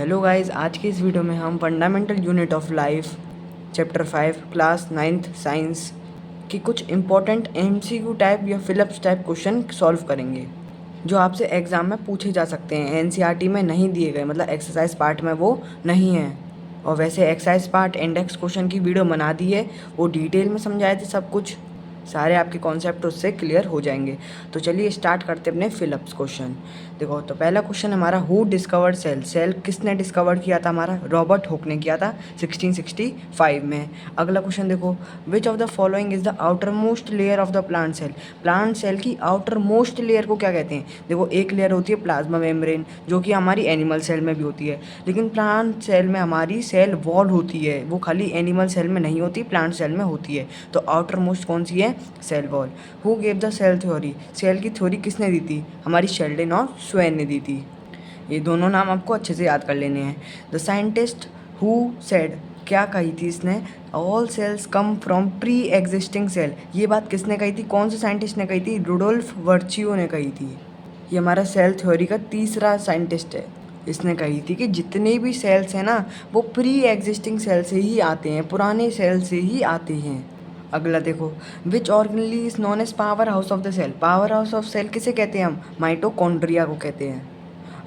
Hello guys, आज की इस वीडियो में हम fundamental unit of life chapter 5 class 9th science की कुछ इंपॉर्टेंट एमसीक्यू टाइप या फिलिप्स टाइप क्वेश्चन सॉल्व करेंगे जो आपसे एग्जाम में पूछे जा सकते हैं। एनसीईआरटी में नहीं दिए गए, मतलब एक्सरसाइज पार्ट में वो नहीं है। और वैसे एक्सरसाइज पार्ट इंडेक्स क्वेश्चन की वीडियो बना दी है, वो डिटेल में समझाए थे, सब कुछ सारे आपके कॉन्सेप्ट उससे क्लियर हो जाएंगे। तो चलिए स्टार्ट करते हैं अपने फिलिप्स क्वेश्चन। देखो, तो पहला क्वेश्चन हमारा, हु डिस्कवर्ड सेल? सेल किसने डिस्कवर किया था? हमारा रॉबर्ट हुक ने किया था 1665 में। अगला क्वेश्चन देखो, which of the following is the outer most layer of the plant cell? Plant cell की आउटर मोस्ट लेयर को क्या कहते हैं? देखो, एक लेयर होती है प्लाज्मा मेम्ब्रेन, जो कि हमारी एनिमल सेल में भी होती है, लेकिन प्लांट सेल में हमारी सेल वॉल होती है, वो खाली एनिमल सेल में नहीं होती, प्लांट सेल में होती है। तो आउटर मोस्ट कौन सी है? Cell wall. Who gave the cell theory? Cell की थ्योरी किसने दी थी? हमारी शेल्डन और स्वेन ने दी थी। ये दोनों नाम आपको अच्छे से याद कर लेने हैं। द साइंटिस्ट हु सेड, क्या कही थी इसने? All cells come from pre existing cell. ये बात किसने कही थी? कौन से साइंटिस्ट ने कही थी? रुडोल्फ वर्चियो ने कही थी। ये हमारा सेल थ्योरी का तीसरा साइंटिस्ट है। इसने कही थी कि जितने भी सेल्स हैं ना, वो प्री एग्जिस्टिंग सेल से ही आते हैं, पुराने सेल से ही आते हैं। अगला देखो, which organelle is known as power house of the cell? Power house of cell किसे कहते हैं? हम माइटोकॉन्ड्रिया को कहते हैं।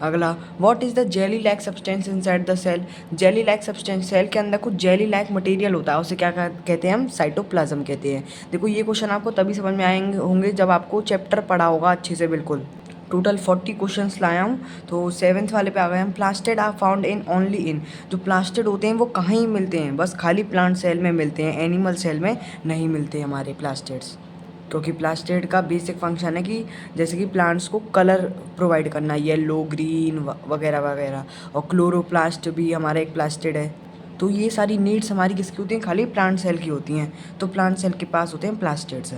अगला, what is the jelly like substance inside the cell? Jelly like substance, cell के अंदर कुछ जेली लाइक मटेरियल होता है, उसे क्या कहते हैं? हम साइटोप्लाज्म कहते हैं। देखो, ये क्वेश्चन आपको तभी समझ में आएंगे होंगे जब आपको चैप्टर पढ़ा होगा अच्छे से। बिल्कुल टोटल 40 क्वेश्चंस लाया हूँ, तो 7th वाले पे आ गए हम। Plastid are found in only in, जो प्लास्टिड होते हैं वो कहाँ ही मिलते हैं? बस खाली प्लांट सेल में मिलते हैं, एनिमल सेल में नहीं मिलते हमारे प्लास्टिड्स। क्योंकि प्लास्टिड का बेसिक फंक्शन है कि जैसे कि प्लांट्स को कलर प्रोवाइड करना, येलो, ग्रीन वगैरह वगैरह। और क्लोरोप्लास्ट भी हमारा एक प्लास्टिड है। तो ये सारी नीड्स हमारी किसकी होती हैं? खाली प्लांट सेल की होती हैं। तो प्लांट सेल के पास होते हैं plastids.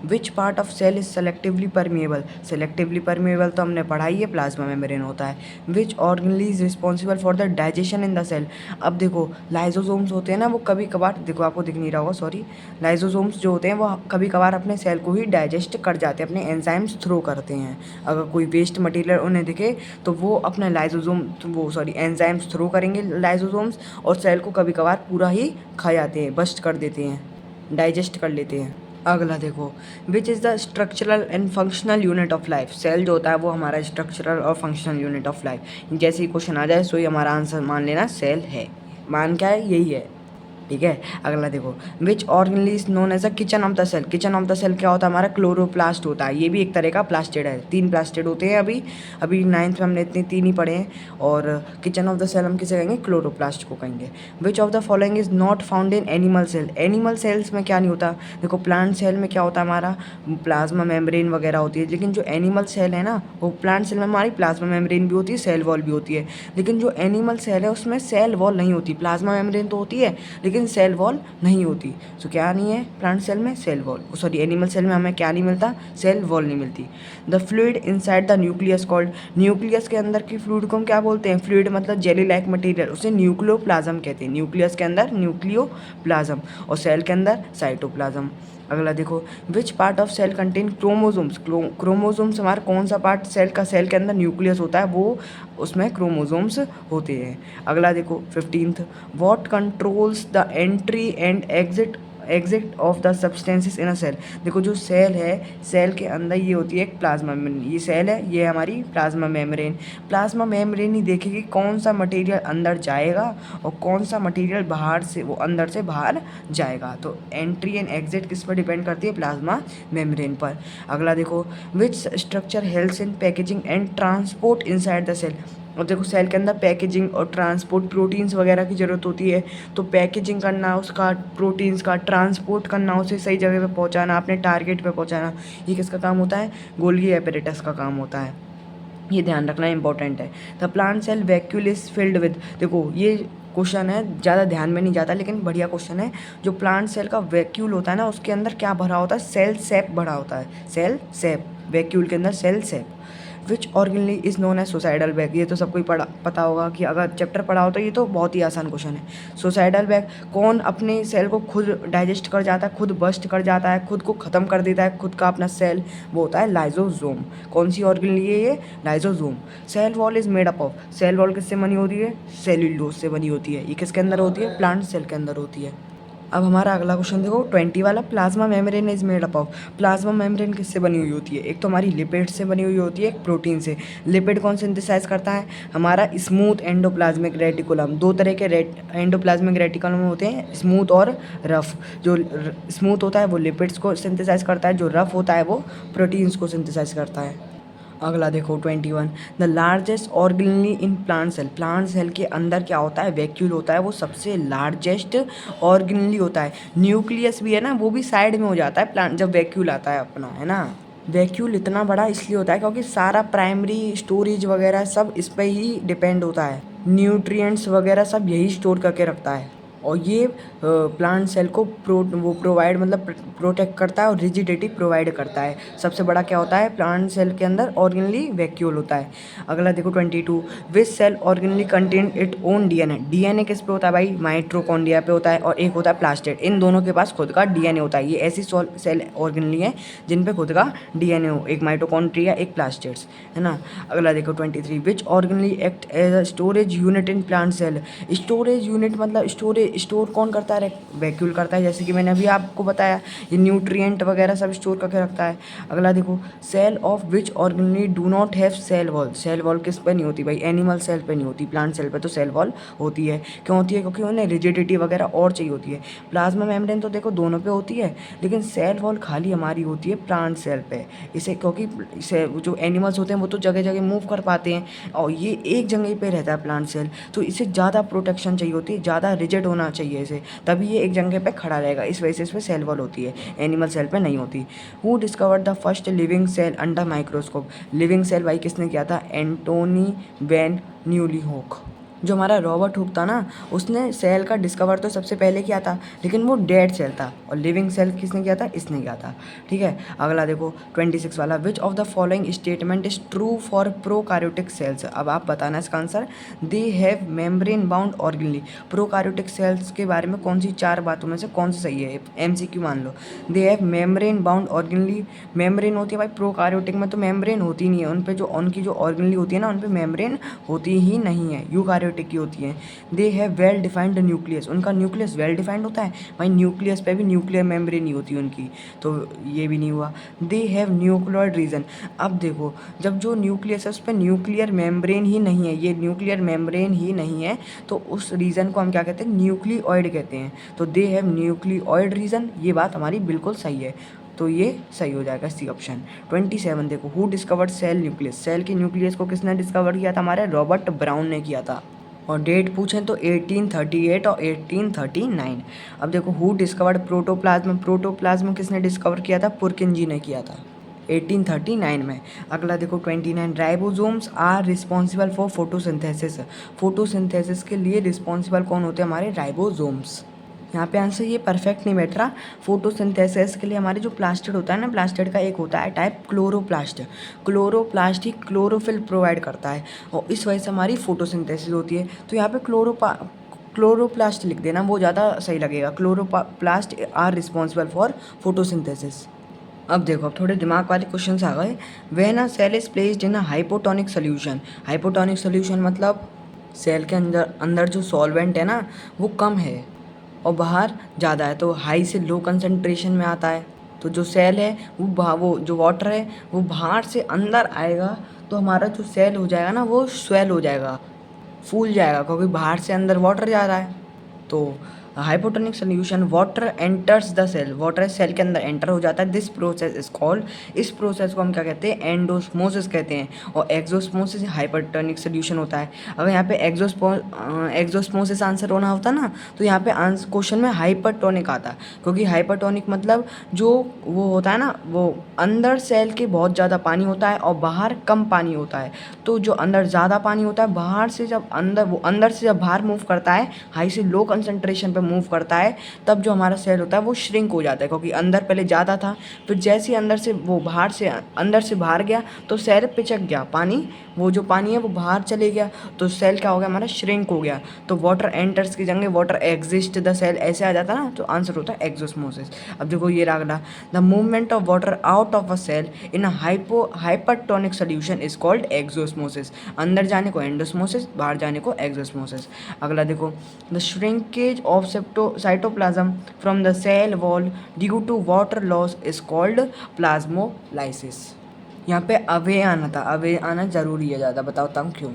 Which part of cell is selectively permeable? Selectively permeable तो हमने पढ़ा ही है, प्लाज्मा मेम्ब्रेन होता है। Which organelle is responsible for the digestion in the cell? अब देखो, लाइजोसोम्स होते हैं ना, वो कभी कभार, देखो आपको दिख नहीं रहा होगा, सॉरी, लाइजोसोम्स जो होते हैं वो कभी कभार अपने सेल को ही डाइजेस्ट कर जाते हैं, अपने एंजाइम्स थ्रो करते हैं। अगर कोई वेस्ट मटेरियल उन्हें दिखे तो वो अपने एंजाइम्स थ्रो करेंगे लाइजोसोम्स, और सेल को कभी कभार पूरा ही खा जाते हैं, बस्ट कर देते हैं, डाइजेस्ट कर लेते हैं। अगला देखो, which is the structural and functional unit of life? Cell जो होता है वो हमारा स्ट्रक्चरल और फंक्शनल यूनिट ऑफ लाइफ। जैसे ही क्वेश्चन आ जाए सो ही हमारा आंसर मान लेना सेल है। मान क्या है? यही है, ठीक है। अगला देखो, which organelle is known as a kitchen of the cell? Kitchen of the cell क्या होता है? हमारा क्लोरोप्लास्ट होता है। ये भी एक तरह का प्लास्टिड है। 3 प्लास्टिड होते हैं। अभी 9th में हमने इतने 3 ही पढ़े हैं। और किचन ऑफ द सेल हम किसे कहेंगे? क्लोरोप्लास्ट को कहेंगे। Which of the following is not found in animal cell? Animal cells में क्या नहीं होता? देखो, प्लांट सेल में क्या होता है? हमारा प्लाज्मा मेम्ब्रेन वगैरह होती है, लेकिन जो एनिमल सेल है ना, वो प्लांट सेल में हमारी प्लाज्मा मेम्ब्रेन भी होती है, सेल वॉल भी होती है। लेकिन जो एनिमल सेल है उसमें सेल वॉल नहीं होती। प्लाज्मा मेम्ब्रेन तो होती है, लेकिन सेल वॉल नहीं होती। सो क्या नहीं है प्लांट सेल में? Cell wall. Sorry, animal cell में हमें क्या नहीं मिलता? सेल वॉल नहीं मिलती। The fluid inside the nucleus called? Nucleus के अंदर की फ्लूइड को हम क्या बोलते हैं? फ्लूइड मतलब जेली लाइक मटेरियल, उसे न्यूक्लियोप्लाज्म कहते हैं। न्यूक्लियस के अंदर न्यूक्लियोप्लाज्म, और सेल के अंदर साइटोप्लाज्म। अगला देखो, which part of cell contain chromosomes? Chromosomes हमारा कौन सा पार्ट सेल का? सेल के अंदर न्यूक्लियस होता है, वो उसमें क्रोमोसोम्स होते हैं। अगला देखो 15th, what controls the entry and exit of the substances in a cell? देखो, जो सेल है, सेल के अंदर ये होती है एक प्लाज्मा मेम्ब्रेन। ये सेल है, ये हमारी प्लाज्मा मेम्ब्रेन। प्लाज्मा मेम्ब्रेन ही देखेगी कौन सा मटेरियल अंदर जाएगा और कौन सा मटेरियल बाहर से, वो अंदर से बाहर जाएगा। तो एंट्री एंड एग्जिट किस पर डिपेंड करती है? प्लाज्मा मेम्ब्रेन पर। अगला देखो, which structure helps in packaging and transport inside the cell? और देखो, सेल के अंदर पैकेजिंग और ट्रांसपोर्ट, प्रोटीन्स वगैरह की ज़रूरत होती है। तो पैकेजिंग करना उसका, प्रोटीन्स का ट्रांसपोर्ट करना, उसे सही जगह पे पहुंचाना, अपने टारगेट पे पहुंचाना, ये किसका काम होता है? गोल्गी एपेरेटस का काम होता है। ये ध्यान रखना इंपॉर्टेंट है। The plant cell vacuole is filled with? देखो, ये क्वेश्चन है, ज़्यादा ध्यान में नहीं जाता, लेकिन बढ़िया क्वेश्चन है। जो प्लांट सेल का वैक्यूल होता है ना, उसके अंदर क्या भरा होता है? सेल सैप भरा होता है। सेल सैप, वैक्यूल के अंदर cell sap. Which organelle is known as suicidal bag. ये तो सबको ही पता होगा कि अगर चैप्टर पढ़ा हो तो ये तो बहुत ही आसान क्वेश्चन है। सुसाइडल बैग कौन अपने सेल को खुद डाइजेस्ट कर जाता है, खुद बस्ट कर जाता है, खुद को ख़त्म कर देता है, खुद का अपना सेल, वो होता है लाइजोसोम। कौन सी ऑर्गेनली है ये? Lysosome. Cell wall is made up of. Cell wall किससे बनी होती है? सेल्यूलोज से बनी होती है। ये किसके अंदर होती है? प्लांट सेल के अंदर होती है। अब हमारा अगला क्वेश्चन देखो 20 वाला, plasma membrane is made up of. Plasma membrane किससे बनी हुई होती है? एक तो हमारी लिपिड से बनी हुई होती है, एक प्रोटीन से। लिपिड कौन सिंथेसाइज करता है? हमारा स्मूथ एंडोप्लाज्मिक रेटिकुलम। दो तरह के एंडोप्लाज्मिक रेटिकुलम होते हैं, स्मूथ और रफ। जो स्मूथ होता है वो लिपिड्स को सिंथेसाइज करता है, जो रफ होता है वो प्रोटीन्स को सिंथेसाइज करता है। अगला देखो 21, the largest organelle in plant cell. Plant cell के अंदर क्या होता है? वैक्यूल होता है, वो सबसे लार्जेस्ट ऑर्गेनली होता है। न्यूक्लियस भी है ना, वो भी साइड में हो जाता है प्लांट जब वैक्यूल आता है अपना, है ना। वैक्यूल इतना बड़ा इसलिए होता है क्योंकि सारा प्राइमरी स्टोरेज वगैरह सब इस पर ही डिपेंड होता है। न्यूट्रिएंट्स वगैरह सब यही स्टोर करके रखता है। और ये प्लांट सेल को प्रोवाइड मतलब प्रोटेक्ट करता है और रिजिडिटी प्रोवाइड करता है। सबसे बड़ा क्या होता है प्लांट सेल के अंदर? ऑर्गेनली वैक्यूल होता है। अगला देखो 22, which cell organelle contain it own DNA. DNA किस पे होता है भाई? माइटोकॉन्ड्रिया पे होता है, और एक होता है प्लास्टिड। इन दोनों के पास खुद का डीएनए होता है। ये ऐसी सेल ऑर्गेनली है जिन पे खुद का डीएनए हो, एक माइटोकॉन्ड्रिया, एक प्लास्टिड्स, है ना। अगला देखो 23, which organelle act as a storage unit in plant cell. Storage unit मतलब स्टोर कौन करता है? वैक्यूल करता है, जैसे कि मैंने अभी आपको बताया। ये न्यूट्रिएंट वगैरह सब स्टोर करके रखता है। अगला देखो, cell of which organelle do not have cell wall. Cell wall किस पे नहीं होती भाई? एनिमल सेल पे नहीं होती, प्लांट सेल पे तो सेल वॉल होती है। क्यों होती है? क्योंकि उन्हें रिजिडिटी वगैरह और चाहिए होती है। प्लाज्मा मेम्ब्रेन तो देखो दोनों पे होती है, लेकिन सेल वॉल खाली हमारी होती है प्लांट सेल पे। इसे क्योंकि जो एनिमल्स होते हैं वो तो जगह जगह मूव कर पाते हैं, और ये एक जगह पे रहता है प्लांट सेल, तो इसे ज़्यादा प्रोटेक्शन चाहिए होती है, ज़्यादा रिजिड होना चाहिए इसे, तभी ये एक जगह पे खड़ा रहेगा। इस वजह से इस पर सेल वॉल होती है, एनिमल सेल पे नहीं होती। Who discovered the first living cell under microscope. Living cell भाई किसने किया था? एंटोनी वैन न्यूलीहोक। जो हमारा रॉबर्ट हुक था ना, उसने सेल का डिस्कवर तो सबसे पहले किया था, लेकिन वो डेड सेल था, और लिविंग सेल किसने किया था? इसने किया था। ठीक है, अगला देखो 26 वाला, विच of the following statement is true for prokaryotic cells. अब आप बताना इसका answer. They have membrane bound organelle. Prokaryotic cells के बारे में कौन सी चार बातों में से कौन सी सही है? एमसीक्यू मान लो। They have membrane bound organelle. Membrane होती है भाई, प्रोकार्योटिक में तो मेम्ब्रेन होती नहीं है, उन पे जो उनकी जो ऑर्गेनली होती है ना, उन पे मेम्ब्रेन होती ही नहीं है, यूकार्योटिक की होती है। They have well defined nucleus. उनका न्यूक्लियस वेल डिफाइंड होता है भाई, न्यूक्लियस पे भी न्यूक्लियर मेम्ब्रेन नहीं होती उनकी, तो ये भी नहीं हुआ। They have nucleoid region. अब देखो, जब जो न्यूक्लियस है उस पर न्यूक्लियर मेम्ब्रेन ही नहीं है, ये न्यूक्लियर मेम्ब्रेन ही नहीं है, तो उस रीजन को हम क्या कहते हैं? न्यूक्लियोइड कहते हैं। तो दे हैव न्यूक्लियोइड रीजन, ये बात हमारी बिल्कुल सही है, तो ये सही हो जाएगा सी ऑप्शन। 27 देखो, who discovered cell nucleus. Cell के न्यूक्लियस को किसने डिस्कवर किया था? हमारे रॉबर्ट ब्राउन ने किया था। और डेट पूछें तो 1838 और 1839। अब देखो, हु डिस्कवर्ड प्रोटोप्लाज्म। प्रोटोप्लाज्म किसने डिस्कवर किया था? पुरकिंजी ने किया था 1839 में। अगला देखो 29, ribosomes are responsible for photosynthesis. Photosynthesis के लिए रिस्पॉन्सिबल कौन होते हैं? हमारे राइबोसोम्स। यहाँ पे आंसर ये परफेक्ट नहीं बैठ रहा। फोटोसिंथेसिस के लिए हमारे जो प्लास्टिड होता है ना, प्लास्टिड का एक होता है टाइप क्लोरोप्लास्ट। क्लोरोप्लास्ट ही क्लोरोफिल प्रोवाइड करता है, और इस वजह से हमारी फोटोसिंथेसिस होती है। तो यहाँ पे क्लोरोप्लास्ट लिख देना, वो ज़्यादा सही लगेगा। Chloroplast are responsible for photosynthesis. अब देखो, अब थोड़े दिमाग वाले क्वेश्चंस आ गए। When a cell is placed in a hypotonic solution. Hypotonic solution मतलब सेल के अंदर अंदर जो सॉल्वेंट है ना, वो कम है और बाहर ज़्यादा है, तो हाई से लो कंसंट्रेशन में आता है। तो जो सेल है वो जो वाटर है वो बाहर से अंदर आएगा, तो हमारा जो सेल हो जाएगा ना, वो स्वेल हो जाएगा, फूल जाएगा, क्योंकि बाहर से अंदर वाटर जा रहा है। तो hypotonic solution, water enters the cell, water cell के अंदर एंटर हो जाता है। दिस प्रोसेस इज कॉल्ड, इस प्रोसेस को हम क्या कहते हैं? एंडोस्मोसिस कहते हैं। और एक्सोस्मोसिस हाइपोटोनिक सोल्यूशन होता है। अगर यहाँ पे एक्सोस्मोसिस आंसर होना होता ना, तो यहाँ पे क्वेश्चन में हाइपरटोनिक आता, क्योंकि हाइपरटोनिक मतलब जो वो होता है ना, वो अंदर सेल के बहुत ज़्यादा पानी होता है और बाहर कम पानी होता है। तो जो अंदर ज़्यादा पानी होता है, बाहर से जब अंदर से जब बाहर मूव करता है, हाई से लो कंसंट्रेशन पे मूव करता है तब जो हमारा सेल होता है वो श्रिंक हो जाता है, क्योंकि अंदर पहले ज़्यादा था, फिर जैसे ही अंदर से बाहर गया तो सेल पिचक गया, पानी वो जो पानी है वो बाहर चले गया, तो सेल क्या हो गया हमारा, श्रिंक हो गया। तो वाटर एंटर्स की जगह वाटर एग्जिस्ट द सेल ऐसे आ जाता ना, तो आंसर होता है एक्सोस्मोसिस। अब देखो ये रहा, the movement of water out of a cell in a hypertonic solution is called exosmosis. अंदर जाने को एंडोस्मोसिस, बाहर जाने को एक्सोस्मोसिस। अगला देखो, the shrinkage of cytoplasm from the cell wall due to water loss is called plasmolysis. यहाँ पे अवे आना था, अवे आना जरूरी है ज़्यादा, बताता हूँ क्यों।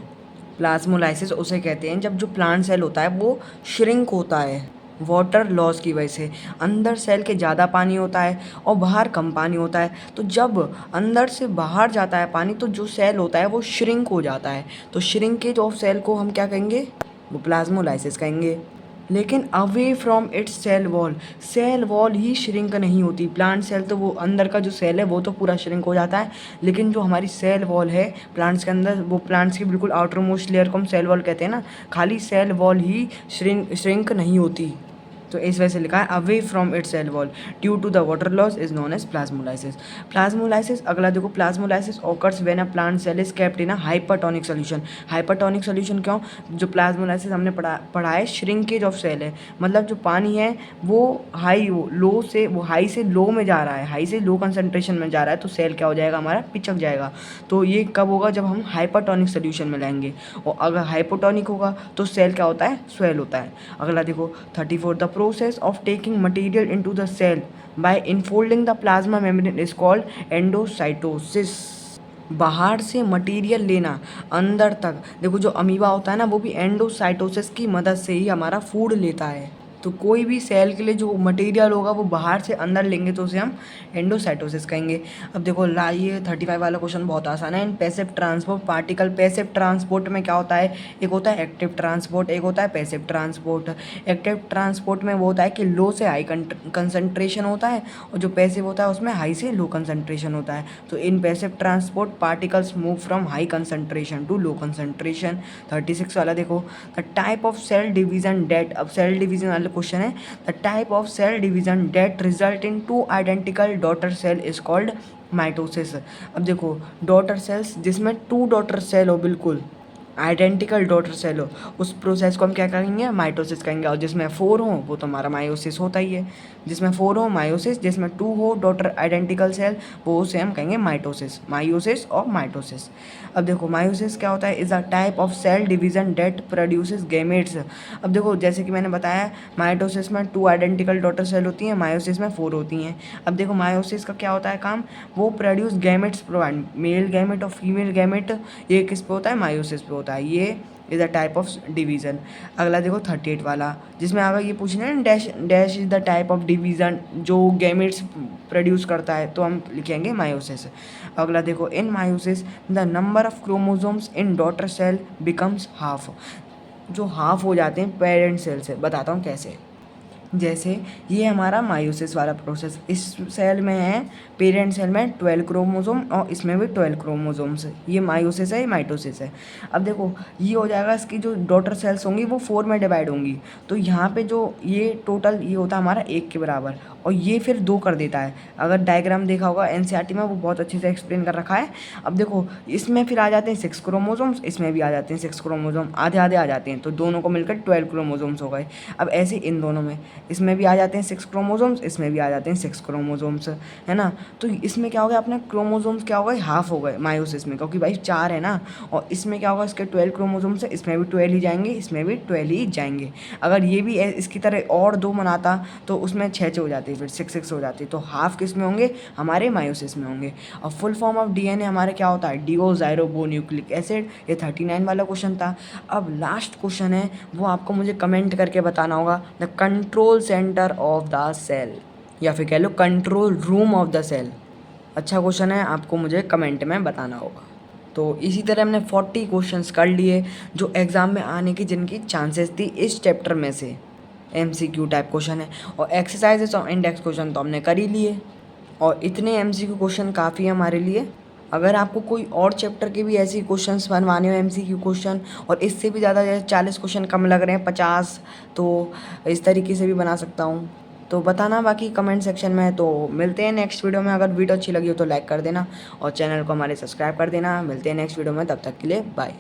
प्लाज्मोलाइसिस उसे कहते हैं जब जो प्लांट सेल होता है वो श्रिंक होता है वाटर लॉस की वजह से। अंदर सेल के ज़्यादा पानी होता है और बाहर कम पानी होता है, तो जब अंदर से बाहर जाता है पानी तो जो सेल होता है वो श्रिंक हो जाता है। तो श्रिंकेज ऑफ सेल को हम क्या कहेंगे, वो प्लाज्मोलाइसिस कहेंगे। लेकिन away from its cell wall ही श्रिंक नहीं होती। प्लांट सेल तो वो अंदर का जो सेल है वो तो पूरा श्रिंक हो जाता है, लेकिन जो हमारी सेल वॉल है प्लांट्स के अंदर, वो प्लांट्स की बिल्कुल आउटर मोस्ट लेयर को हम सेल वॉल कहते हैं ना, खाली सेल वॉल ही श्रिंक नहीं होती। तो इस वजह से लिखा है away from its cell wall due to the water loss is known as plasmolysis. Plasmolysis, अगला देखो, plasmolysis occurs when a plant cell is kept in a hypertonic solution. Hypertonic solution क्यों, जो प्लाज्मोलाइसिस हमने पढ़ा है श्रिंकेज ऑफ सेल है, मतलब जो पानी है वो हाई से लो में जा रहा है, हाई से लो कंसंट्रेशन में जा रहा है, तो सेल क्या हो जाएगा हमारा, पिचक जाएगा। तो ये कब होगा, जब हम हाइपरटोनिक सोल्यूशन में लाएंगे, और अगर हाइपोटोनिक होगा तो सेल क्या होता है, स्वेल होता है। अगला देखो 34, the process of taking material into the cell by enfolding the plasma membrane is called endocytosis। बाहर से मटेरियल लेना अंदर तक, देखो जो अमीबा होता है ना वो भी एंडोसाइटोसिस की मदद से ही हमारा फूड लेता है। तो कोई भी सेल के लिए जो मटेरियल होगा वो बाहर से अंदर लेंगे तो उसे हम एंडोसाइटोसिस कहेंगे। अब देखो ये 35 वाला क्वेश्चन बहुत आसान है। इन passive transport particle, passive transport में क्या होता है, एक होता है एक्टिव ट्रांसपोर्ट, एक होता है पैसिव ट्रांसपोर्ट। एक्टिव ट्रांसपोर्ट में वो होता है कि लो से हाई कंसंट्रेशन होता है, और जो पैसिव होता है उसमें हाई से लो कंसंट्रेशन होता है। तो in passive transport particles move from high concentration to low concentration. 36 वाला देखो, the type of cell division that, अब सेल डिवीजन वाला क्वेश्चन है, the type of cell division that result in two identical daughter cell is called mitosis. अब देखो daughter cells जिसमें 2 daughter cell हो, बिल्कुल आइडेंटिकल डॉटर सेल हो, उस प्रोसेस को हम क्या कहेंगे, माइटोसिस कहेंगे। और जिसमें 4 हो वो तो हमारा मायोसिस होता ही है, जिसमें 4 हो मायोसिस, जिसमें 2 हो डॉटर आइडेंटिकल सेल वो उसे हम कहेंगे मायोसिस और माइटोसिस। अब देखो मायोसिस क्या होता है, is a type of cell division that produces gametes. अब देखो जैसे कि मैंने बताया, माइटोसिस में 2 आइडेंटिकल डॉटर सेल होती हैं, मायोसिस में 4 होती हैं। अब देखो मायोसिस का क्या होता है काम, वो produce gametes provide, male gamete और फीमेल गैमेट, ये किस पे होता है, मायोसिस पे होता है। ये is a type of division. अगला देखो 38 वाला, जिसमें अगर ये पूछना है dash is the type of division जो गैमेट्स प्रोड्यूस करता है, तो हम लिखेंगे मायोसिस। अगला देखो, in meiosis the number of chromosomes in daughter cell becomes half. जो हाफ हो जाते हैं पेरेंट सेल से, बताता हूँ कैसे। जैसे ये हमारा मायोसिस वाला प्रोसेस, इस सेल में है, पेरेंट सेल में 12 क्रोमोसोम और इसमें भी 12 क्रोमोसोम्स, ये मायोसिस है, ये माइटोसिस है। अब देखो ये हो जाएगा, इसकी जो डॉटर सेल्स होंगी वो 4 में डिवाइड होंगी, तो यहाँ पे जो ये टोटल ये होता है हमारा 1 के बराबर, और ये फिर 2 कर देता है। अगर डायग्राम देखा होगा एनसीईआरटी में, वो बहुत अच्छे से एक्सप्लेन कर रखा है। अब देखो इसमें फिर आ जाते हैं 6 क्रोमोसोम्स, इसमें भी आ जाते हैं 6 क्रोमोसोम, आधे आधे आ जाते हैं, तो दोनों को मिलकर 12 क्रोमोसोम्स हो गए। अब ऐसे इन दोनों में, इसमें भी आ जाते हैं 6 क्रोमोसोम्स, इसमें भी आ जाते हैं 6 क्रोमोसोम्स, है ना। तो इसमें क्या हो गया, अपने क्रोमोसोम्स क्या हो गए, हाफ हो गए मायोसिस में, क्योंकि भाई 4 है ना। और इसमें क्या होगा, इसके 12 क्रोमोसोम्स है, इसमें भी 12 ही जाएंगे, इसमें भी 12 ही जाएंगे। अगर ये भी इसकी तरह और 2 बनाता तो उसमें 6 हो जाती, फिर 6 हो जाती, तो हाफ किस में होंगे, हमारे मायोसिस में होंगे। और फुल फॉर्म ऑफ डीएनए हमारे क्या होता है, डिओक्साइरोबोन्यूक्लिक एसिड। ये 39 वाला क्वेश्चन था। अब लास्ट क्वेश्चन है, वो आपको मुझे कमेंट करके बताना होगा, the control centre of the cell, या फिर कह लो control room of the cell. अच्छा क्वेश्चन है, आपको मुझे कमेंट में बताना होगा। तो इसी तरह हमने 40 क्वेश्चंस कर लिए जो एग्ज़ाम में आने की जिनकी चांसेस थी इस चैप्टर में से। एमसीक्यू टाइप क्वेश्चन है, और एक्सरसाइजेस और इंडेक्स क्वेश्चन तो हमने कर ही लिए, और इतने एमसीक्यू क्वेश्चन काफ़ी है हमारे लिए। अगर आपको कोई और चैप्टर के भी ऐसे क्वेश्चंस बनवाने हो एमसीक्यू क्वेश्चन, और इससे भी ज़्यादा जैसे 40 क्वेश्चन कम लग रहे हैं 50, तो इस तरीके से भी बना सकता हूँ। तो बताना बाकी कमेंट सेक्शन में। तो मिलते हैं नेक्स्ट वीडियो में। अगर वीडियो अच्छी लगी हो तो लाइक कर देना और चैनल को हमारे सब्सक्राइब कर देना। मिलते हैं नेक्स्ट वीडियो में, तब तक के लिए बाय।